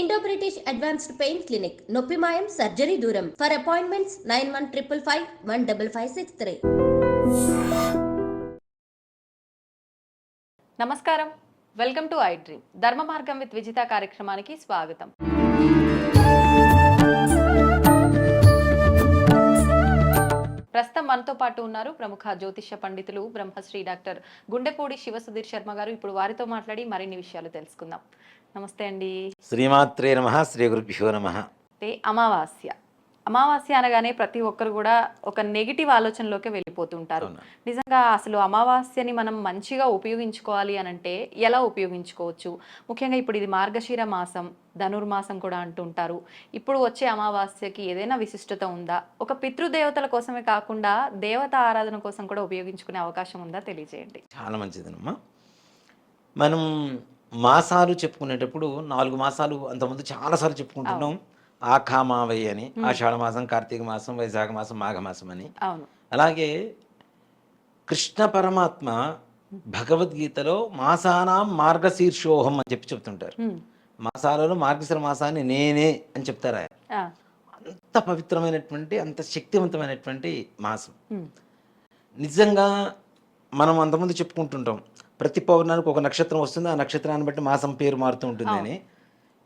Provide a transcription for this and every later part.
Indo British advanced pain clinic నొప్పి మాయం surgery దూరం ఫర్ అపాయింట్మెంట్స్ 9155515563. నమస్కారం, వెల్కమ్ టు ఐ డ్రీమ్. ధర్మ మార్గం విత్ విజిత కార్యక్రమానికి స్వాగతం. ప్రస్తుతం మనతో పాటు ఉన్నారు ప్రముఖ జ్యోతిష్య పండితులు బ్రహ్మశ్రీ డాక్టర్ గుండెపూడి శివసుధీర్ శర్మ గారు. ఇప్పుడు వారితో మాట్లాడి మరిన్ని విషయాలు తెలుసుకుందాం. నమస్తే అండి. శ్రీమాత్రే నమః. శ్రీ గురుభ్యో నమః. అమావాస్య అనగానే ప్రతి ఒక్కరు కూడా ఒక నెగిటివ్ ఆలోచనలోకి వెళ్ళిపోతుంటారు. నిజంగా అసలు అమావాస్యని మనం మంచిగా ఉపయోగించుకోవాలి అని అంటే ఎలా ఉపయోగించుకోవచ్చు? ముఖ్యంగా ఇప్పుడు ఇది మార్గశిర మాసం, ధనుర్మాసం కూడా అంటుంటారు. ఇప్పుడు వచ్చే అమావాస్యకి ఏదైనా విశిష్టత ఉందా? ఒక పితృదేవతల కోసమే కాకుండా దేవత ఆరాధన కోసం కూడా ఉపయోగించుకునే అవకాశం ఉందా? తెలియజేయండి. చాలా మంచిదనమ్మా. మనం మాసాలు చెప్పుకునేటప్పుడు 4 మాసాలు అంతకుముందు చాలాసార్లు చెప్పుకుంటున్నాం. ఆఖామావై అని, ఆషాఢ మాసం, కార్తీక మాసం, వైశాఖ మాసం, మాఘమాసం అని. అలాగే కృష్ణ పరమాత్మ భగవద్గీతలో మాసానాం మార్గశీర్షోహం అని చెప్తుంటారు. మాసాలలో మార్గశిర మాసాన్ని నేనే అని చెప్తారు ఆయన. అంత పవిత్రమైనటువంటి, అంత శక్తివంతమైనటువంటి మాసం. నిజంగా మనం అంతకుముందు చెప్పుకుంటుంటాం, ప్రతి పౌర్ణానికి ఒక నక్షత్రం వస్తుంది, ఆ నక్షత్రాన్ని బట్టి మాసం పేరు మారుతూ ఉంటుందని.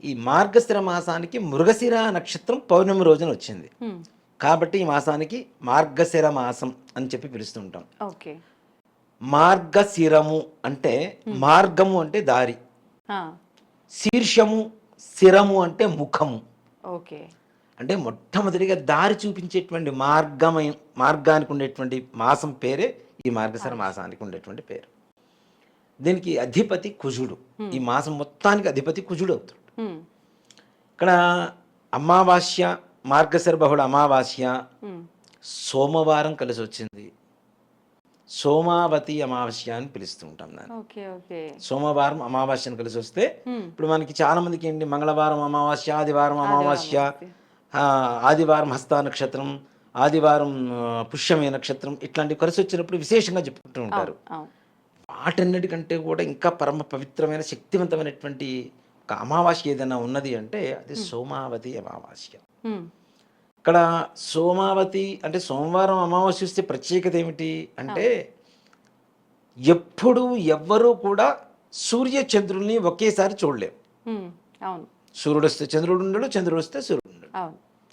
ఈ మార్గశిర మాసానికి మృగశిర నక్షత్రం పౌర్ణమి రోజున వచ్చింది కాబట్టి ఈ మాసానికి మార్గశిర మాసం అని చెప్పి పిలుస్తుంటాం. మార్గశిరము అంటే మార్గము అంటే దారి, శీర్షము శిరము అంటే ముఖము. అంటే మొట్టమొదటిగా దారి చూపించేటువంటి మార్గానికి ఉండేటువంటి మాసం పేరే ఈ మార్గశిర మాసానికి ఉండేటువంటి పేరు. దీనికి అధిపతి కుజుడు. ఈ మాసం మొత్తానికి అధిపతి కుజుడు అవుతాడు. ఇక్కడ అమావాస్య, మార్గశిర బహుళ అమావాస్య సోమవారం కలిసి వచ్చింది. సోమావతి అమావాస్య అని పిలుస్తూ ఉంటాం దాన్ని. సోమవారం అమావాస్యను కలిసి వస్తే ఇప్పుడు మనకి చాలా మందికి ఏంటి, మంగళవారం అమావాస్య, ఆదివారం అమావాస్య, ఆదివారం హస్త నక్షత్రం, ఆదివారం పుష్యమే నక్షత్రం, ఇట్లాంటివి కలిసి వచ్చినప్పుడు విశేషంగా చెప్పుకుంటూ ఉంటారు. వాటన్నిటికంటే కూడా ఇంకా పరమ పవిత్రమైన శక్తివంతమైనటువంటి ఒక అమావాస్య ఏదైనా ఉన్నది అంటే అది సోమావతి అమావాస్య. ఇక్కడ సోమావతి అంటే సోమవారం అమావాస్య వస్తే ప్రత్యేకత ఏమిటి అంటే, ఎప్పుడు ఎవ్వరూ కూడా సూర్య చంద్రుల్ని ఒకేసారి చూడలేము. సూర్యుడు వస్తే చంద్రుడు ఉండడు, చంద్రుడు వస్తే సూర్యుడు ఉండడు,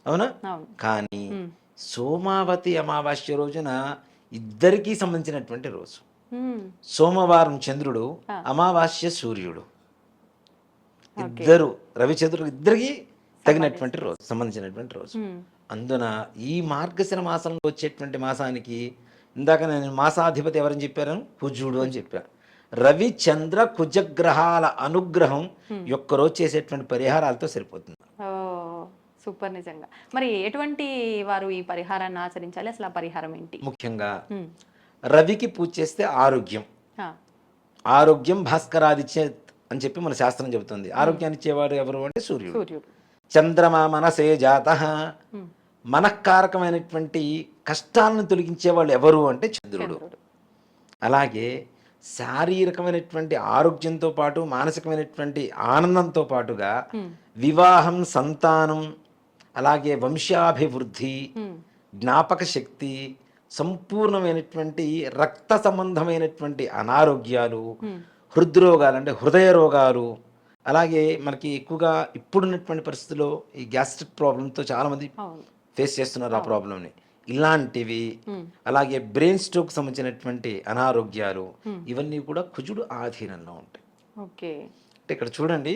అవునా? కానీ సోమావతి అమావాస్య రోజున ఇద్దరికీ సంబంధించినటువంటి రోజు. సోమవారం చంద్రుడు, అమావాస్య సూర్యుడు, ఇద్దరు రవిచంద్రుడు ఇద్దరికి తగినటువంటి రోజు, సంబంధించినటువంటి రోజు. అందున ఈ మార్గశిర మాసంలో వచ్చేటువంటి మాసానికి ఇందాక నేను మాసాధిపతి ఎవరని చెప్పాను? కుజుడు అని చెప్పాను. రవి చంద్ర కుజగ్రహాల అనుగ్రహం ఒక్కరోజు చేసేటువంటి పరిహారాలతో సరిపోతుంది. సూపర్. నిజంగా మరి ఎటువంటి వారు ఈ పరిహారాన్ని ఆచరించాలి? అసలు ఆ పరిహారం ఏంటి? ముఖ్యంగా రవికి పూజ చేస్తే ఆరోగ్యం భాస్కరాదిత్య అని చెప్పి మన శాస్త్రం చెబుతుంది. ఆరోగ్యాన్ని ఇచ్చేవాడు ఎవరు అంటే సూర్యుడు. చంద్రమా మనసే జాతః, మనఃకారకమైనటువంటి కష్టాలను తొలగించేవాళ్ళు ఎవరు అంటే చంద్రుడు. అలాగే శారీరకమైనటువంటి ఆరోగ్యంతో పాటు మానసికమైనటువంటి ఆనందంతో పాటుగా వివాహం, సంతానం, అలాగే వంశాభివృద్ధి, జ్ఞాపక శక్తి, సంపూర్ణమైనటువంటి రక్త సంబంధమైనటువంటి అనారోగ్యాలు, హృద్రోగాలు అంటే హృదయ రోగాలు, అలాగే మనకి ఎక్కువగా ఇప్పుడున్నటువంటి పరిస్థితుల్లో ఈ గ్యాస్ట్రిక్ ప్రాబ్లంతో చాలామంది ఫేస్ చేస్తున్నారు ఆ ప్రాబ్లంని. ఇలాంటివి, అలాగే బ్రెయిన్ స్ట్రోక్ సంబంధించినటువంటి అనారోగ్యాలు, ఇవన్నీ కూడా కుజుడు ఆధీనంలో ఉంటాయి. అంటే ఇక్కడ చూడండి,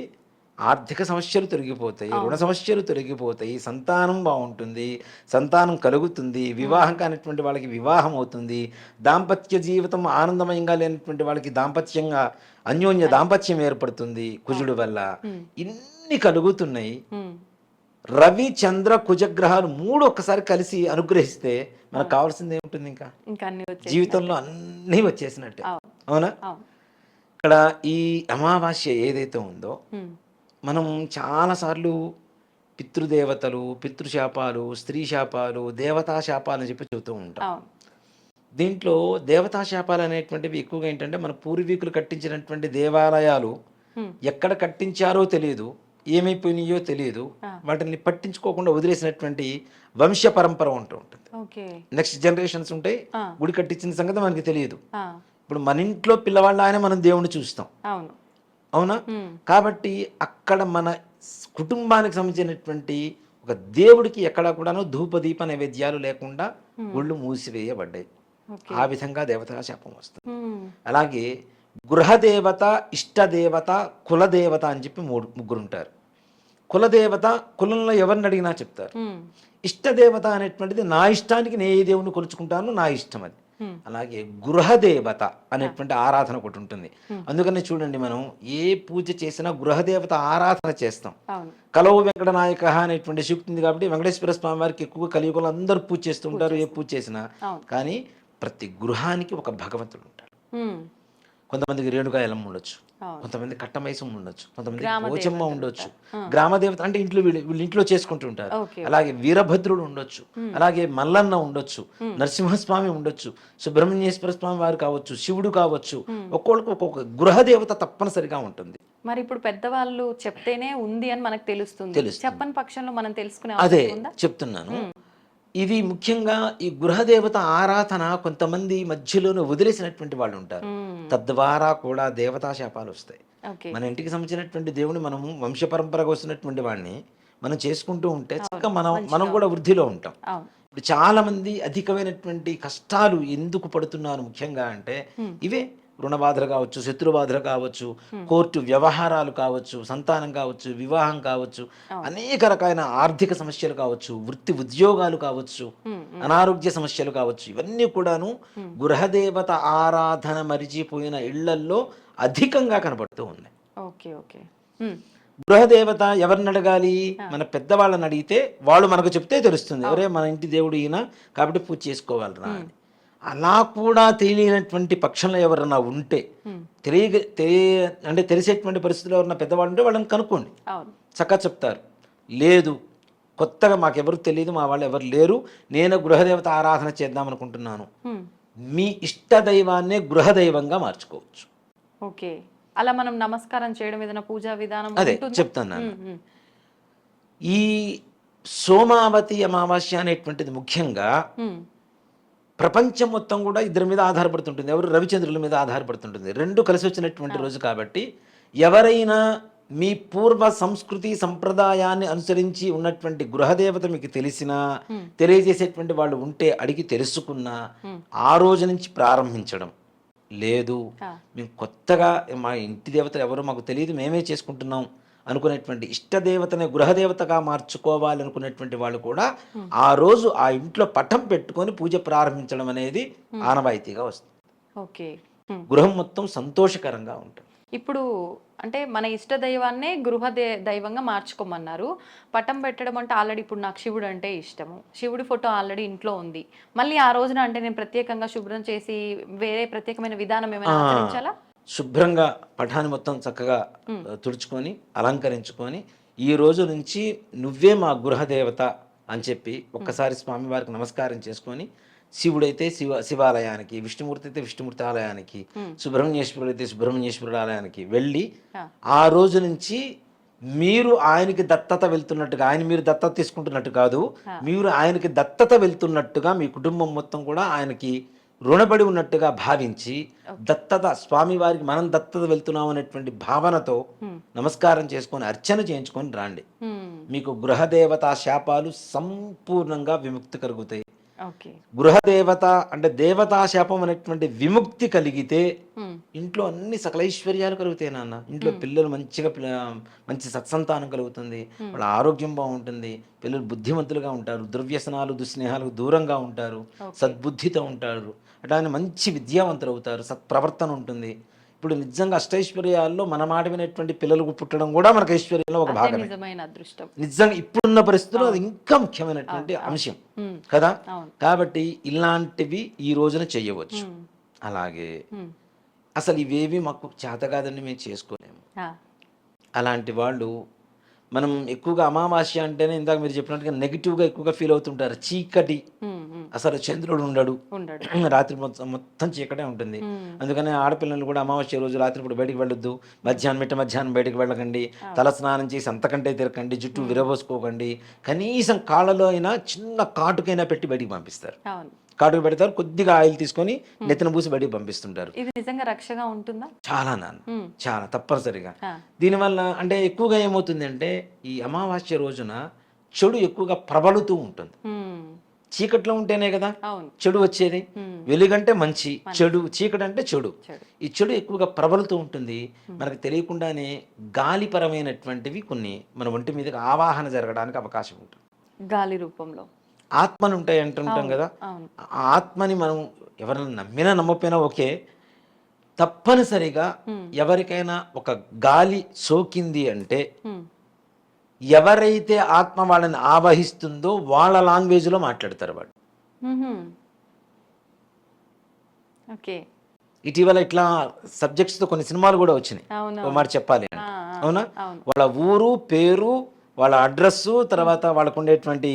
ఆర్థిక సమస్యలు తొలగిపోతాయి, రుణ సమస్యలు తొలగిపోతాయి, సంతానం బాగుంటుంది, సంతానం కలుగుతుంది, వివాహం కానిటువంటి వాళ్ళకి వివాహం అవుతుంది, దాంపత్య జీవితం ఆనందమయంగా లేనటువంటి వాళ్ళకి దాంపత్యంగా అన్యోన్య దాంపత్యం ఏర్పడుతుంది కుజుడు వల్ల. ఇన్ని కలుగుతున్నాయి. రవి చంద్ర కుజగ్రహాలు 3 ఒక్కసారి కలిసి అనుగ్రహిస్తే మనకు కావాల్సింది ఏముంటుంది? ఇంకా జీవితంలో అన్నీ వచ్చేసినట్టే, అవునా? ఇక్కడ ఈ అమావాస్య ఏదైతే ఉందో, మనం చాలాసార్లు పితృదేవతలు, పితృశాపాలు, స్త్రీ శాపాలు, దేవతా శాపాలు అని చెప్పి చెబుతూ ఉంటాం. దీంట్లో దేవతా శాపాలు అనేటువంటివి ఎక్కువగా ఏంటంటే, మన పూర్వీకులు కట్టించినటువంటి దేవాలయాలు ఎక్కడ కట్టించారో తెలియదు, ఏమైపోయినాయో తెలియదు, ఆ. వాటిని పట్టించుకోకుండా వదిలేసినటువంటి వంశ పరంపర ఉంటూ ఉంటుంది. ఓకే. నెక్స్ట్ జనరేషన్స్ ఉంటాయి, ఆ. గుడి కట్టించిన సంగతి మనకి తెలియదు. ఆ. ఇప్పుడు మన ఇంట్లో పిల్లవాళ్ళ ఆయన మనం దేవుణ్ణి చూస్తాం, అవును. అవునా? ఉమ్. కాబట్టి అక్కడ మన కుటుంబానికి సంబంధించినటువంటి ఒక దేవుడికి ఎక్కడా కూడాను ధూపదీప నైవేద్యాలు లేకుండా గుళ్ళు మూసివేయబడ్డాయి. ఓకే. ఆ విధంగా దేవతా శాపం వస్తుంది. ఉమ్. అలాగే గృహదేవత, ఇష్టదేవత, కులదేవత అని చెప్పి ముగ్గురు ఉంటారు. కులదేవత కులంలో ఎవరిని అడిగినా చెప్తారు. ఉమ్. ఇష్టదేవత అనేటువంటిది నా ఇష్టానికి నేను ఏ దేవుని కొలుచుకుంటాను, నా ఇష్టం అది. ఉమ్. అలాగే గృహదేవత అనేటువంటి ఆరాధన ఒకటి ఉంటుంది. అందుకని చూడండి, మనం ఏ పూజ చేసినా గృహదేవత ఆరాధన చేస్తాం. అవును. కలవు వెంకట నాయక అనేటువంటి శక్తి ఉంది కాబట్టి వెంకటేశ్వర స్వామి వారికి ఎక్కువగా కలియుగంలో అందరూ పూజ చేస్తూ ఉంటారు, ఏ పూజ చేసినా. అవును. కానీ ప్రతి గృహానికి ఒక భగవంతుడు ఉంటాడు. ఉమ్. కొంతమందికి రేణుగా ఎల్లమ్మ ఉండొచ్చు, అవును. కొంతమంది కట్టమైసం ఉండొచ్చు, కొంతమంది గ్రామ పోచమ్మ దేవతలు ఉండొచ్చు. ఉంటారు. గ్రామదేవత అంటే ఇంట్లో వీళ్ళు ఇంట్లో చేసుకుంటూ ఉంటారు. ఓకే. అలాగే వీరభద్రుడు ఉండొచ్చు, అలాగే మల్లన్న ఉండొచ్చు, నరసింహస్వామి ఉండొచ్చు, సుబ్రహ్మణ్యేశ్వర స్వామి వారు కావచ్చు, శివుడు కావచ్చు. ఒక్కొక్కరికి ఒక్కొక్క గృహదేవత తప్పనిసరిగా ఉంటుంది. మరి ఇప్పుడు పెద్దవాళ్ళు చెప్తేనే ఉంది అని మనకు తెలుస్తుంది. చెప్పని పక్షంలో మనం తెలుసుకునే అదే అవకాశం ఉందా? చెప్తున్నాను. ఇది ముఖ్యంగా ఈ గృహదేవత ఆరాధన కొంతమంది మధ్యలోనే వదిలేసినటువంటి వాళ్ళు ఉంటారు. తద్వారా కూడా దేవతా శాపాలు వస్తాయి. ఓకే. మన ఇంటికి సంబంధించినటువంటి దేవుని మనము వంశ పరంపరగా వస్తున్నటువంటి వాడిని మనం చేసుకుంటూ ఉంటే చక్కగా మనం కూడా వృద్ధిలో ఉంటాం. అవును. ఇప్పుడు చాలా మంది అధికమైనటువంటి కష్టాలు ఎందుకు పడుతున్నారు ముఖ్యంగా అంటే ఇవే రుణ బాధలు కావచ్చు, శత్రు బాధలు కావచ్చు, కోర్టు వ్యవహారాలు కావచ్చు, సంతానం కావచ్చు, వివాహం కావచ్చు, అనేక రకాలైన ఆర్థిక సమస్యలు కావచ్చు, వృత్తి ఉద్యోగాలు కావచ్చు, అనారోగ్య సమస్యలు కావచ్చు. ఇవన్నీ కూడాను గృహదేవత ఆరాధన మరిచిపోయిన ఇళ్లల్లో అధికంగా కనబడుతూ ఉన్నాయి. ఓకే. ఓకే. గృహదేవత ఎవరిని అడగాలి? మన పెద్దవాళ్ళని అడిగితే వాళ్ళు మనకు చెప్తే తెలుస్తుంది, ఎవరే మన ఇంటి దేవుడు ఈయన కాబట్టి పూజ చేసుకోవాలరా అని. అలా కూడా తెలియనటువంటి పక్షంలో ఎవరన్నా ఉంటే అంటే తెలిసేటువంటి పరిస్థితుల్లో ఎవరన్నా పెద్దవాళ్ళు ఉంటే వాళ్ళని కనుక్కోండి, చక్కగా చెప్తారు. లేదు కొత్తగా మాకెవరు తెలియదు, మా వాళ్ళు ఎవరు లేరు, నేను గృహదేవత ఆరాధన చేద్దాం అనుకుంటున్నాను, మీ ఇష్ట దైవాన్నే గృహదైవంగా మార్చుకోవచ్చు. ఓకే. అలా మనం నమస్కారం చేయడం ఏదైనా పూజా విధానం అదే చెప్తాను. ఈ సోమావతి అమావాస్య అనేటువంటిది ముఖ్యంగా ప్రపంచం మొత్తం కూడా ఇద్దరి మీద ఆధారపడుతుంటుంది. ఎవరు? రవిచంద్రుల మీద ఆధారపడుతుంటుంది. రెండు కలిసి వచ్చినటువంటి రోజు కాబట్టి ఎవరైనా మీ పూర్వ సంస్కృతి సంప్రదాయాన్ని అనుసరించి ఉన్నటువంటి గృహదేవత మీకు తెలిసినా తెలియజేసేటువంటి వాళ్ళు ఉంటే అడిగి తెలుసుకున్నా ఆ రోజు నుంచి ప్రారంభించడం. లేదు మేము కొత్తగా మా ఇంటి దేవత ఎవరో మాకు తెలియదు, మేమే చేసుకుంటున్నాం అనుకునేటువంటి ఇష్టదేవతని గృహదేవతగా మార్చుకోవాలనుకునేటువంటి వాళ్ళు కూడా ఆ రోజు ఆ ఇంట్లో పటం పెట్టుకొని పూజ ప్రారంభించడం అనేది ఆనవాయితీగా వస్తుంది. ఓకే. గృహం మొత్తం సంతోషకరంగా ఉంటుంది. ఇప్పుడు అంటే మన ఇష్ట దైవాన్నే దైవంగా మార్చుకోమన్నారు. పటం పెట్టడం అంటే ఆల్రెడీ ఇప్పుడు నాకు శివుడు అంటే ఇష్టము, శివుడి ఫోటో ఆల్రెడీ ఇంట్లో ఉంది, మళ్ళీ ఆ రోజున అంటే నేను ప్రత్యేకంగా శుభ్రం చేసి వేరే ప్రత్యేకమైన విధానం ఏమైనా ఆచరించాలా? శుభ్రంగా పటాన్ని మొత్తం చక్కగా తుడుచుకొని అలంకరించుకొని ఈ రోజు నుంచి నువ్వే మా గృహదేవత అని చెప్పి ఒక్కసారి స్వామివారికి నమస్కారం చేసుకొని, శివుడైతే శివాలయానికి, విష్ణుమూర్తి అయితే విష్ణుమూర్తి ఆలయానికి, సుబ్రహ్మణ్యేశ్వరుడు అయితే సుబ్రహ్మణ్యేశ్వరుడు ఆలయానికి వెళ్ళి ఆ రోజు నుంచి మీరు ఆయనకి దత్తత వెళ్తున్నట్టుగా, ఆయన మీరు దత్తత తీసుకుంటున్నట్టు కాదు, మీరు ఆయనకి దత్తత వెళ్తున్నట్టుగా మీ కుటుంబం మొత్తం కూడా ఆయనకి రుణపడి ఉన్నట్టుగా భావించి దత్తత స్వామివారికి మనం దత్తత వెళ్తున్నాం అనేటువంటి భావనతో నమస్కారం చేసుకొని అర్చన చేయించుకొని రాండి. మీకు గృహదేవత శాపాలు సంపూర్ణంగా విముక్తి కలుగుతాయి. గృహదేవత అంటే దేవతా శాపం అనేటువంటి విముక్తి కలిగితే ఇంట్లో అన్ని సకల ఐశ్వర్యాలు కలుగుతాయి నాన్న. ఇంట్లో పిల్లలు మంచి సత్సంతానం కలుగుతుంది, వాళ్ళ ఆరోగ్యం బాగుంటుంది, పిల్లలు బుద్ధిమంతులుగా ఉంటారు, దుర్వ్యసనాలు దుస్నేహాలకు దూరంగా ఉంటారు, సద్బుద్ధితో ఉంటారు, అట్లానే మంచి విద్యావంతులు అవుతారు, సత్ప్రవర్తన ఉంటుంది. ఇప్పుడు నిజంగా అష్టైశ్వర్యాల్లో మన మాట వినేటువంటి పిల్లలు పుట్టడం కూడా మనకు ఐశ్వర్యంలో ఒక భాగమే. నిజంగా ఇప్పుడున్న పరిస్థితుల్లో అది ఇంకా ముఖ్యమైనటువంటి అంశం కదా. కాబట్టి ఇలాంటివి ఈ రోజున చెయ్యవచ్చు. అలాగే అసలు ఇవేవి మాకు చేత కాదని మేము చేసుకోలేము అలాంటి వాళ్ళు, మనం ఎక్కువగా అమావాస్య అంటేనే ఇందాక మీరు చెప్పినట్టుగా నెగిటివ్గా ఎక్కువగా ఫీల్ అవుతుంటారు. చీకటి అసలు చంద్రుడు ఉండడు, ఉండడు. రాత్రి మొత్తం చీకటే ఉంటుంది. అందుకని ఆడపిల్లలు కూడా అమావాస్య రోజు రాత్రిపూట బయటికి వెళ్ళొద్దు, మధ్యాహ్నం బయటికి వెళ్ళకండి, తల స్నానం చేసి అంతకంటే తిరగండి, జుట్టు విరబోసుకోకండి, కనీసం కాళ్ళలో అయినా చిన్న కాటుకైనా పెట్టి బయటికి పంపిస్తారు. అవును. కాటుకు పెడతారు, కొద్దిగా ఆయిల్ తీసుకొని నెత్తిన పూసి బయటికి పంపిస్తుంటారు. ఇది నిజంగా రక్షగా ఉంటుందా? చాలా చాలా తప్పనిసరిగా. దీనివల్ల అంటే ఎక్కువగా ఏమవుతుంది అంటే ఈ అమావాస్య రోజున చెడు ఎక్కువగా ప్రబలుతూ ఉంటుంది. చీకట్లో ఉంటేనే కదా చెడు వచ్చేది. వెలుగంటే మంచి, చెడు చీకటి అంటే చెడు. ఈ చెడు ఎక్కువగా ప్రబలుతూ ఉంటుంది. మనకు తెలియకుండానే గాలిపరమైనటువంటివి కొన్ని మన ఒంటి మీదకి ఆవాహన జరగడానికి అవకాశం ఉంటుంది. గాలి రూపంలో ఆత్మలు ఉంటాయి అంటుంటాం కదా. ఆ ఆత్మని మనం ఎవరైనా నమ్మినా నమ్మకపోయినా ఓకే, తప్పనిసరిగా ఎవరికైనా ఒక గాలి సోకింది అంటే ఎవరైతే ఆత్మ వాళ్ళని ఆవహిస్తుందో వాళ్ళ లాంగ్వేజ్లో మాట్లాడతారు వాళ్ళు. ఇటీవల ఇట్లా సబ్జెక్ట్స్తో కొన్ని సినిమాలు కూడా వచ్చినాయి. ఓ మాట చెప్పాలి అంటే, అవునా, వాళ్ళ ఊరు పేరు, వాళ్ళ అడ్రస్సు, తర్వాత వాళ్ళకు ఉండేటువంటి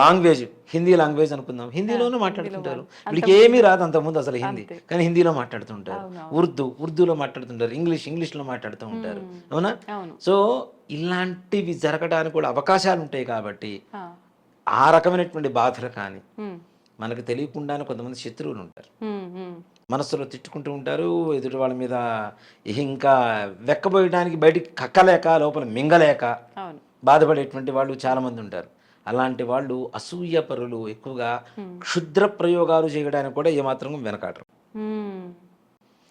లాంగ్వేజ్, హిందీ లాంగ్వేజ్ అనుకుందాం, హిందీలోనే మాట్లాడుతుంటారు. వీళ్ళకి ఏమీ రాదు అంతకుముందు అసలు హిందీ, కానీ హిందీలో మాట్లాడుతుంటారు. ఉర్దూలో మాట్లాడుతుంటారు, ఇంగ్లీష్లో మాట్లాడుతూ ఉంటారు. అవునా? సో ఇలాంటివి జరగడానికి కూడా అవకాశాలు ఉంటాయి. కాబట్టి ఆ రకమైనటువంటి బాధలు కానీ మనకు తెలియకుండానే కొంతమంది శత్రువులు ఉంటారు, మనసులో తిట్టుకుంటూ ఉంటారు, ఎదుటి వాళ్ళ మీద ఇంకా వెక్కబోయడానికి బయటికి కక్కలేక లోపల మింగలేక బాధపడేటువంటి వాళ్ళు చాలామంది ఉంటారు. అలాంటి వాళ్ళు అసూయపరులు ఎక్కువగా క్షుద్ర ప్రయోగాలు చేయడానికి కూడా ఏమాత్రం వెనకాడరు.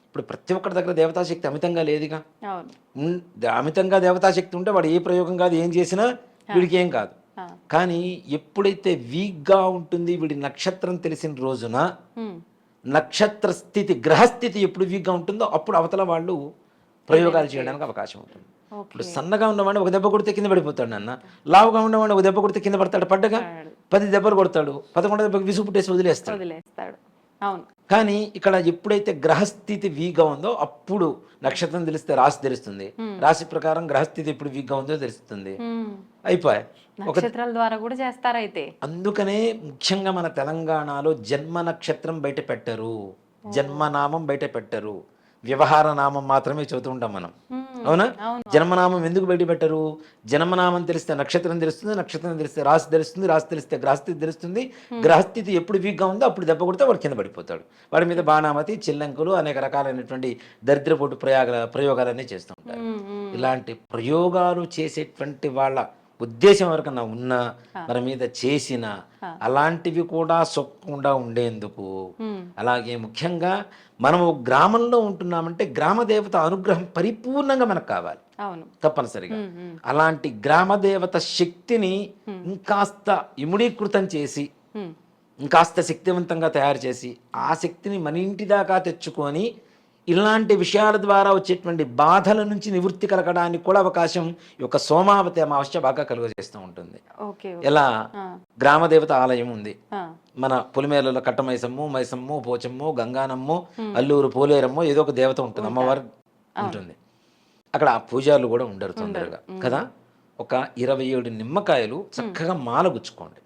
ఇప్పుడు ప్రతి ఒక్కరి దగ్గర దేవతాశక్తి అమితంగా లేదుగా. అమితంగా దేవతాశక్తి ఉంటే వాడు ఏ ప్రయోగం కాదు, ఏం చేసినా వీడికి ఏం కాదు. కానీ ఎప్పుడైతే వీక్గా ఉంటుంది, వీడి నక్షత్రం తెలిసిన రోజున నక్షత్ర స్థితి, గ్రహస్థితి ఎప్పుడు వీక్గా ఉంటుందో అప్పుడు అవతల వాళ్ళు ప్రయోగాలు చేయడానికి అవకాశం ఉంటుంది. ఇప్పుడు సన్నగా ఉన్నవాడిని ఒక దెబ్బ కొడితే కింద పడిపోతాడు అన్న, లావుగా ఉన్నవాడిని ఒక దెబ్బ కొడితే కింద పడతాడు, పడ్డగా 10 దెబ్బలు కొడతాడు, 11 దెబ్బకి విసుగు పుట్టేసి వదిలేస్తాడు. కానీ ఇక్కడ ఎప్పుడైతే గ్రహస్థితి వీక్గా ఉందో అప్పుడు నక్షత్రం తెలిస్తే రాశి తెలుస్తుంది, రాశి ప్రకారం గ్రహస్థితి ఎప్పుడు వీక్గా ఉందో తెలుస్తుంది, అయిపోయాయి. నక్షత్రాల ద్వారా కూడా చేస్తారైతే. అందుకనే ముఖ్యంగా మన తెలంగాణలో జన్మ నక్షత్రం బయట పెట్టరు, జన్మనామం బయట పెట్టరు, వ్యవహార నామం మాత్రమే చదువుతూ ఉంటాం మనం. అవునా? జన్మనామం ఎందుకు బయట పెట్టరు? జన్మనామం తెలిస్తే నక్షత్రం తెలుస్తుంది, నక్షత్రం తెలిస్తే రాశి తెలుస్తుంది, రాశి తెలిస్తే గ్రహస్థితి తెలుస్తుంది. గ్రహస్థితి ఎప్పుడు వీక్గా ఉందో అప్పుడు దెబ్బ కొడితే వాడు కింద పడిపోతాడు. వాడి మీద బాణామతి, చిల్లంకులు, అనేక రకాలైనటువంటి దరిద్రపోటు ప్రయోగాలన్నీ చేస్తూ ఉంటారు. ఇలాంటి ప్రయోగాలు చేసేటువంటి వాళ్ళ ఉద్దేశం ఎవరికన్నా ఉన్నా, మన మీద చేసిన అలాంటివి కూడా సొక్కకుండా ఉండేందుకు, అలాగే ముఖ్యంగా మనము గ్రామంలో ఉంటున్నామంటే గ్రామ దేవత అనుగ్రహం పరిపూర్ణంగా మనకు కావాలి తప్పనిసరిగా. అలాంటి గ్రామ దేవత శక్తిని ఇంకాస్త ఇముడీకృతం చేసి, ఇంకాస్త శక్తివంతంగా తయారు చేసి, ఆ శక్తిని మన ఇంటి దాకా తెచ్చుకొని ఇలాంటి విషయాల ద్వారా వచ్చేటువంటి బాధల నుంచి నివృత్తి కలగడానికి కూడా అవకాశం ఈ యొక్క సోమావతి అమావాస్య బాగా కలుగజేస్తూ ఉంటుంది. ఎలా గ్రామదేవత ఆలయం ఉంది మన పొలిమేరలో, కట్టమైసమ్ము, మైసమ్ము, పోచమ్ము, గంగానమ్ము, అల్లూరు పోలేరమ్ము, ఏదో ఒక దేవత ఉంటుంది, అమ్మవారు ఉంటుంది. అక్కడ ఆ పూజారులు కూడా ఉండరు తొందరగా కదా. ఒక 27 నిమ్మకాయలు చక్కగా మాల గుచ్చుకోండి.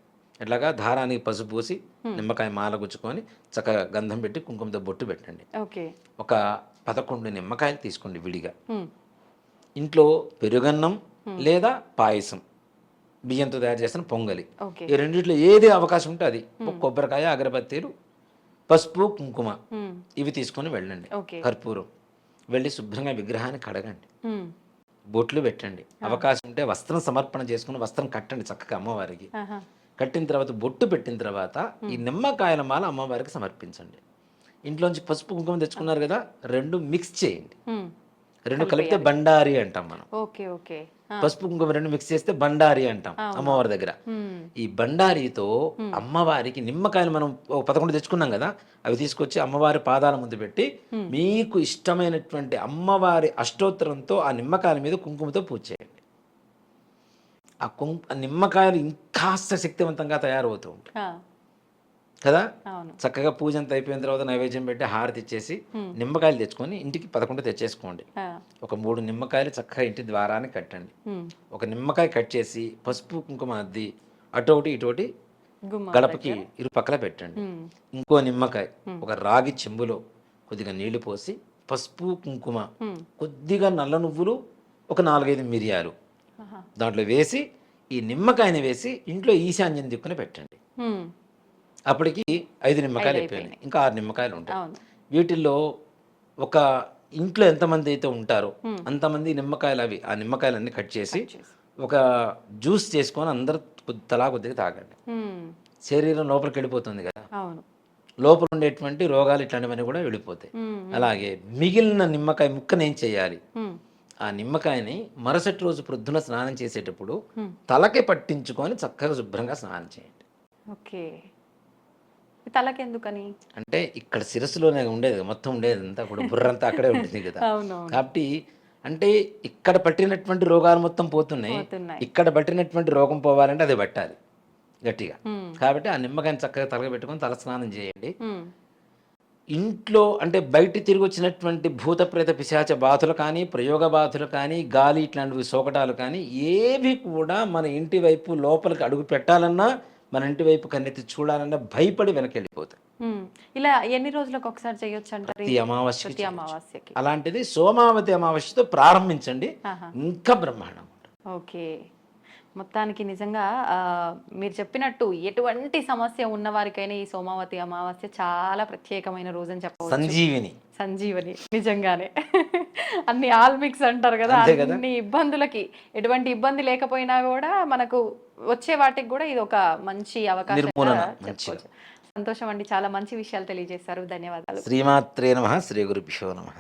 ఇట్లాగా దారానికి పసుపు పోసి నిమ్మకాయ మాల గుచ్చుకొని చక్కగా గంధం పెట్టి కుంకుమతో బొట్టు పెట్టండి. ఒక 11 నిమ్మకాయలు తీసుకోండి విడిగా. ఇంట్లో పెరుగన్నం లేదా పాయసం, బియ్యంతో తయారు చేసిన పొంగలి, ఈ రెండిట్లో ఏది అవకాశం ఉంటే అది, కొబ్బరికాయ, అగరబత్తీలు, పసుపు, కుంకుమ ఇవి తీసుకొని వెళ్ళండి. కర్పూరం వెళ్ళి శుభ్రంగా విగ్రహాన్ని కడగండి, బొట్లు పెట్టండి. అవకాశం ఉంటే వస్త్రం సమర్పణ చేసుకుని వస్త్రం కట్టండి చక్కగా అమ్మవారికి. కట్టిన తర్వాత బొట్టు పెట్టిన తర్వాత ఈ నిమ్మకాయల మాల అమ్మవారికి సమర్పించండి. ఇంట్లోంచి పసుపు కుంకుమ తెచ్చుకున్నారు కదా, 2 మిక్స్ చేయండి. 2 కలిపితే బండారి అంటాం మనం. పసుపు కుంకుమ 2 మిక్స్ చేస్తే బండారి అంటాం అమ్మవారి దగ్గర. ఈ బండారితో అమ్మవారికి నిమ్మకాయలు మనం 11 తెచ్చుకున్నాం కదా, అవి తీసుకొచ్చి అమ్మవారి పాదాల ముందు పెట్టి మీకు ఇష్టమైనటువంటి అమ్మవారి అష్టోత్తరంతో ఆ నిమ్మకాయల మీద కుంకుమతో పూజ చేయండి. ఆ నిమ్మకాయలు ఇంకాస్త శక్తివంతంగా తయారవుతూ ఉంటాయి కదా. చక్కగా పూజ అంతా అయిపోయిన తర్వాత నైవేద్యం పెట్టి హారతి ఇచ్చేసి నిమ్మకాయలు తెచ్చుకొని ఇంటికి 11 తెచ్చేసుకోండి. ఒక 3 నిమ్మకాయలు చక్కగా ఇంటి ద్వారాన్ని కట్టండి. ఒక నిమ్మకాయ కట్ చేసి పసుపు కుంకుమ అద్ది అటోటి ఇటోటి గుమ్మం గడపకి ఇరు పక్కల పెట్టండి. ఉమ్, ఇంకో నిమ్మకాయ ఒక రాగి చెంబులో కొద్దిగా నీళ్లు పోసి పసుపు కుంకుమ ఉమ్, కొద్దిగా నల్ల నువ్వులు ఒక 4-5 మిరియాలు ఆహా, దాంట్లో వేసి ఈ నిమ్మకాయని వేసి ఇంట్లో ఈశాన్యం దిక్కున పెట్టండి. ఉమ్, అప్పటికి 5 నిమ్మకాయలు 5 అయిపోయినాయి. ఇంకా 6 నిమ్మకాయలు ఉంటాయి. అవును. వీటిల్లో ఒక ఇంట్లో ఎంతమంది అయితే ఉంటారో Hmm. అంతమంది నిమ్మకాయలు ఆ నిమ్మకాయలన్నీ కట్ చేసి చేసి. ఒక జ్యూస్ చేసుకొని అందరు తలా కొద్దిగా తాగండి. ఉమ్, శరీరం లోపలికి వెళ్ళిపోతుంది కదా, అవును. లోపల ఉండేటువంటి రోగాలు ఇట్లాంటివన్నీ కూడా వెళ్ళిపోతాయి. ఉమ్, అలాగే మిగిలిన నిమ్మకాయ ముక్కను ఏం చేయాలి, ఉమ్, ఆ నిమ్మకాయని మరుసటి రోజు ప్రొద్దున స్నానం చేసేటప్పుడు Hmm. తలకి పట్టించుకొని చక్కగా శుభ్రంగా స్నానం చేయండి. ఓకే. ఈ తలకెందుకని? అంటే ఇక్కడ శిరస్సులోనే ఉండేది కదా, మొత్తం ఉండేది అంతా కూడా బుర్రంతా అక్కడే ఉంటుంది కదా. అవునవును. కాబట్టి అంటే ఇక్కడ పట్టినటువంటి రోగాలు మొత్తం పోతున్నాయి, పోతున్నాయి. ఇక్కడ పట్టినటువంటి రోగం పోవాలంటే అది పట్టాలి గట్టిగా. ఉమ్, కాబట్టి ఆ నిమ్మకాయని చక్కగా తలగ పెట్టుకొని తల స్నానం చేయండి. ఉమ్, ఇంట్లో అంటే బయట తిరిగి వచ్చినటువంటి భూత ప్రేత పిశాచ బాధలు కానీ, ప్రయోగ బాధలు కానీ, గాలి ఇట్లాంటివి సోకటాలు కానీ ఏవి కూడా మన ఇంటి వైపు లోపలికి అడుగు పెట్టాలన్నా, మన ఇంటి వైపు కన్నెత్తి చూడాలన్నా భయపడి వెనక్కి వెళ్ళిపోతాయి. ఉమ్. ఇలా ఎన్ని రోజులకు ఒకసారి చేయొచ్చు అంటారు? ప్రతి అమావాస్యకి ప్రతి అమావాస్యకి. అలాంటిది సోమావతి అమావాస్యతో ప్రారంభించండి, ఆహా. ఇంకా బ్రహ్మాండం. ఓకే. మొత్తానికి నిజంగా మీరు చెప్పినట్టు ఎటువంటి సమస్య ఉన్న వారికైనా ఈ సోమావతి అమావాస్య చాలా ప్రత్యేకమైన రోజు అని చెప్పవచ్చు. సంజీవిని సంజీవని నిజంగానే. అన్ని ఆల్ మిక్స్ అంటారు కదా, అంతే కదా. అన్ని ఇబ్బందులకి ఎటువంటి ఇబ్బంది లేకపోయినా కూడా మనకు వచ్చే వాటికి కూడా ఇది ఒక మంచి అవకాశం నిర్మూలన, చెప్పుకోవచ్చు. సంతోషం అండి, చాలా మంచి విషయాలు తెలియజేశారు. ధన్యవాదాలు. శ్రీమాత్రే నమః. శ్రీ గురుభ్యో నమః.